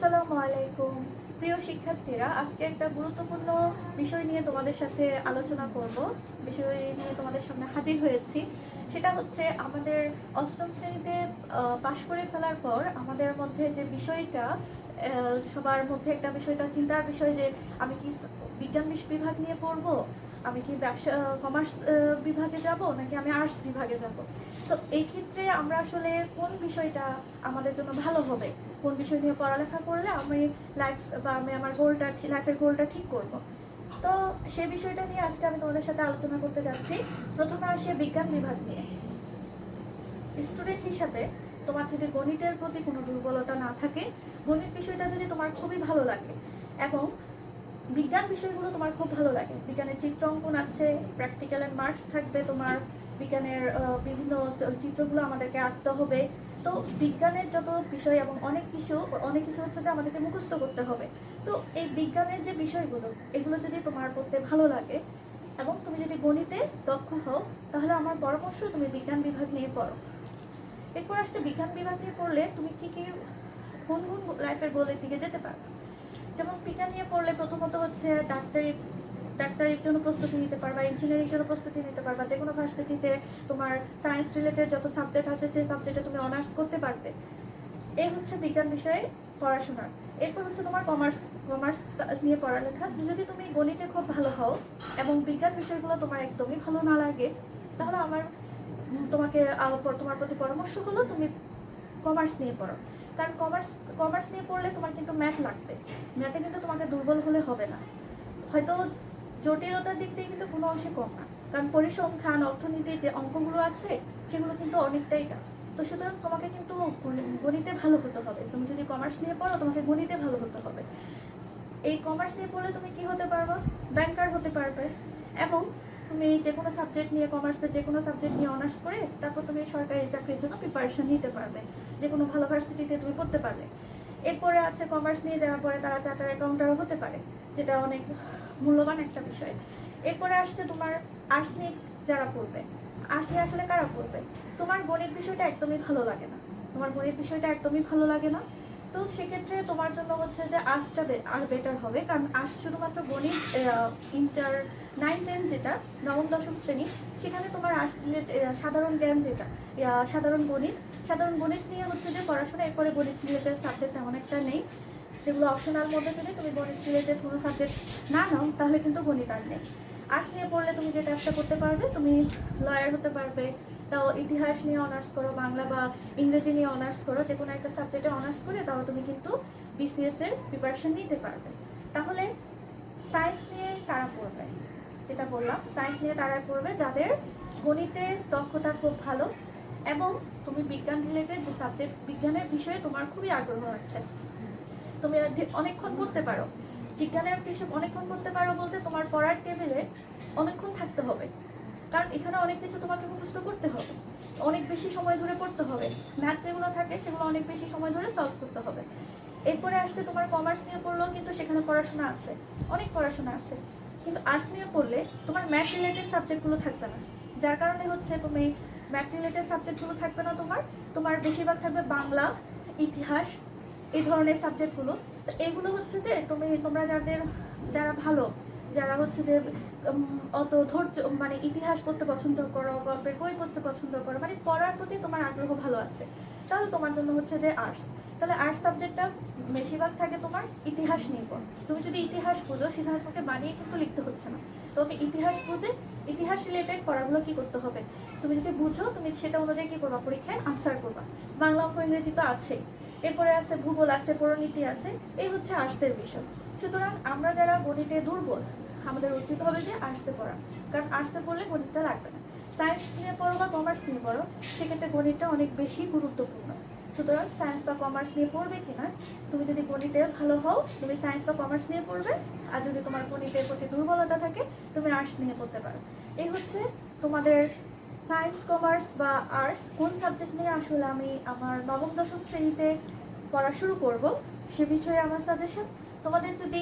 আসসালামু আলাইকুম প্রিয় শিক্ষার্থীরা, আজকে একটা গুরুত্বপূর্ণ বিষয় নিয়ে তোমাদের সাথে আলোচনা করব। বিষয় নিয়ে তোমাদের সামনে হাজির হয়েছি। সেটা হচ্ছে আমাদের অষ্টম শ্রেণীতে পাশ করে ফেলার পর আমাদের মধ্যে যে বিষয়টা, সবার মধ্যে একটা বিষয়টা চিন্তার বিষয় যে আমি কি বিজ্ঞান বিভাগ নিয়ে পড়বো, আমি কি ব্যবসা কমার্স বিভাগে যাব নাকি আমি আর্টস বিভাগে যাব। তো এই ক্ষেত্রে আমরা আসলে কোন বিষয়টা আমাদের জন্য ভালো হবে, কোন বিষয় নিয়ে পড়ালেখা করলে আমি আমি আমার লাইফের গোলটা ঠিক করব। তো সেই বিষয়টা নিয়ে আজকে আমি তোমাদের সাথে আলোচনা করতে যাচ্ছি। প্রথমে আসি বিজ্ঞান বিভাগ নিয়ে। স্টুডেন্ট হিসাবে তোমার যদি গণিতের প্রতি কোনো দুর্বলতা না থাকে, গণিত বিষয়টা যদি তোমার খুবই ভালো লাগে এবং বিজ্ঞান বিষয়গুলো তোমার খুব ভালো লাগে, বিজ্ঞানের চিত্র অঙ্কন আছে, প্র্যাকটিক্যাল এন্ড মার্কস থাকবে, তোমার বিজ্ঞানের বিভিন্ন চিত্রগুলো আমাদেরকে আঁকতে হবে। তো বিজ্ঞানের যত বিষয় এবং অনেক কিছু হচ্ছে যে আমাদেরকে মুখস্থ করতে হবে। তো এই বিজ্ঞানের যে বিষয়গুলো, এগুলো যদি তোমার পড়তে ভালো লাগে এবং তুমি যদি গণিতে দক্ষ হও, তাহলে আমার পরামর্শ তুমি বিজ্ঞান বিভাগ নিয়ে পড়ো। এরপর আসছে বিজ্ঞান বিভাগ নিয়ে পড়লে তুমি কোন লাইফের গোলের দিকে যেতে পারো। যেমন বিজ্ঞান নিয়ে পড়লে প্রথমত হচ্ছে ডাক্তারির জন্য প্রস্তুতি নিতে পারবা, ইঞ্জিনিয়ারিং জন্য প্রস্তুতি নিতে পারবা, যে কোনো ভার্সিটিতে তোমার সায়েন্স রিলেটেড যত সাবজেক্ট আছে সেই সাবজেক্টে তুমি অনার্স করতে পারবে। এই হচ্ছে বিজ্ঞান বিষয়ে পড়াশোনা। এরপর হচ্ছে তোমার কমার্স নিয়ে পড়ালেখা। যদি তুমি গণিতে খুব ভালো হও এবং বিজ্ঞান বিষয়গুলো তোমার একদমই ভালো না লাগে, তাহলে তোমার প্রতি পরামর্শ হলো তুমি কমার্স নিয়ে পড়ো। কারণ কমার্স নিয়ে পড়লে তোমার কিন্তু ম্যাথ লাগবে, ম্যাথে কিন্তু তোমাকে দুর্বল হলে হবে না। হয়তো জটিলতার দিক দিয়ে কিন্তু কোনো অংশে কম না, কারণ পরিসংখ্যান, অর্থনীতি যে অঙ্কগুলো আছে সেগুলো কিন্তু অনেকটাই টাফ। তো সুতরাং তোমাকে কিন্তু গণিতে ভালো হতে হবে। তুমি যদি কমার্স নিয়ে পড়ো, তোমাকে গণিতে ভালো হতে হবে। এই কমার্স নিয়ে পড়লে তুমি কি হতে পারবে? ব্যাংকার হতে পারবে। এবং তুমি যে কোনো সাবজেক্ট নিয়ে, কমার্সের যে কোনো সাবজেক্ট নিয়ে অনার্স করে তারপর তুমি সরকারি চাকরির জন্য প্রিপারেশন নিতে পারবে, যে কোনো ভালো ভার্সিটিতে তুমি পড়তে পারবে। এরপরে আছে কমার্স নিয়ে যারা পড়ে তারা চার্টার অ্যাকাউন্টারও হতে পারে, যেটা অনেক মূল্যবান একটা বিষয়। এরপরে আসছে তোমার আর্টস নিয়ে যারা পড়বে। আর্টস নিয়ে আসলে কারা পড়বে? তোমার গণিত বিষয়টা একদমই ভালো লাগে না, তো সেক্ষেত্রে তোমার জন্য হচ্ছে যে আর্টসটা আর বেটার হবে। কারণ আর্টস শুধুমাত্র গণিত, ইন্টার 9-10 যেটা নবম দশম শ্রেণী, সেখানে তোমার আর্টস রিলেটেড সাধারণ জ্ঞান যেটা সাধারণ গণিত নিয়ে হচ্ছে যে পড়াশোনা। এরপরে গণিত রিলেটেড সাবজেক্ট তেমন একটা নেই, যেগুলো অপশনাল মধ্যে যদি তুমি গণিত রিলেটেড কোনো সাবজেক্ট না নাও তাহলে কিন্তু গণিত আর নেই। আর্টস নিয়ে পড়লে তুমি যে কাজটা করতে পারবে, তুমি লয়ার হতে পারবে। তাও ইতিহাস নিয়ে অনার্স করো, বাংলা বা ইংরেজি নিয়ে অনার্স করো, যে কোনো একটা সাবজেক্টে অনার্স করে তাও তুমি কিন্তু বিসিএস এর প্রিপারেশন নিতে পারবে। তাহলে সায়েন্স নিয়ে কারা পড়বে? যেটা বললাম, সায়েন্স নিয়ে তারা পড়বে যাদের গণিতে দক্ষতা খুব ভালো এবং তুমি বিজ্ঞান রিলেটেড যে সাবজেক্ট, বিজ্ঞানের বিষয়ে তোমার খুবই আগ্রহ আছে, তুমি অনেকক্ষণ পড়তে পারো। বিজ্ঞানের বিষয় অনেকক্ষণ পড়তে পারো বলতে তোমার পড়ার টেবিলে অনেকক্ষণ থাকতে হবে, কারণ এখানে অনেক কিছু তোমাকে মুখস্থ করতে হবে, অনেক বেশি সময় ধরে পড়তে হবে। ম্যাথ যেগুলো থাকে সেগুলো অনেক বেশি সময় ধরে সলভ করতে হবে। এরপরে আসছে তোমার কমার্স নিয়ে পড়লেও কিন্তু সেখানে পড়াশোনা আছে, অনেক পড়াশোনা আছে। কিন্তু আর্টস নিয়ে পড়লে তোমার ম্যাথ রিলেটেড সাবজেক্টগুলো থাকবে না, যার কারণে হচ্ছে তুমি ম্যাথ রিলেটেড সাবজেক্টগুলো থাকবে না, তোমার বেশিরভাগ থাকবে বাংলা, ইতিহাস, এই ধরনের সাবজেক্টগুলো। তো এগুলো হচ্ছে যে তোমরা যারা ভালো, যারা হচ্ছে যে অত ধৈর্য, মানে ইতিহাস পড়তে পছন্দ করো, গল্পের বই পড়তে পছন্দ করো, মানে পড়ার প্রতি তোমার আগ্রহ ভালো আছে, তাহলে তোমার জন্য হচ্ছে যে আর্টস। তাহলে আর্টস সাবজেক্টটা বেশিরভাগ থাকে তোমার ইতিহাস নির্ভর। তুমি যদি ইতিহাস বুঝো, সেখানে তোমাকে বানিয়ে কিন্তু লিখতে হচ্ছে না, তোমাকে ইতিহাস বুঝে ইতিহাস রিলেটেড পড়াগুলো কি করতে হবে, তুমি যদি বুঝো তুমি সেটা অনুযায়ী কি করবা, পরীক্ষায় আনসার করবা। বাংলা, অঙ্ক, ইংরেজি তো আছেই, এরপরে আছে ভূগোল, আছে পরিনীতি আছে, এই হচ্ছে আর্টসের বিষয়। সুতরাং আমরা যারা গণিতে দুর্বল, আমাদের উচিত হবে যে আর্টসে পড়া, কারণ আর্টসে পড়লে গণিতটা লাগবে না। সায়েন্স নিয়ে পড়ো বা কমার্স নিয়ে পড়ো, সেক্ষেত্রে গণিতটা অনেক বেশি গুরুত্বপূর্ণ। সুতরাং সায়েন্স বা কমার্স নিয়ে পড়বে কিনা, তুমি যদি গণিতে ভালো হও তুমি সায়েন্স বা কমার্স নিয়ে পড়বে, আর যদি তোমার গণিতের প্রতি দুর্বলতা থাকে তুমি আর্টস নিয়ে পড়তে পারো। এই হচ্ছে তোমাদের সায়েন্স, কমার্স বা আর্টস কোন সাবজেক্ট নিয়ে আসলে আমি আমার নবম দশম শ্রেণীতে পড়া শুরু করব সে বিষয়ে আমার সাজেশন। তোমাদের যদি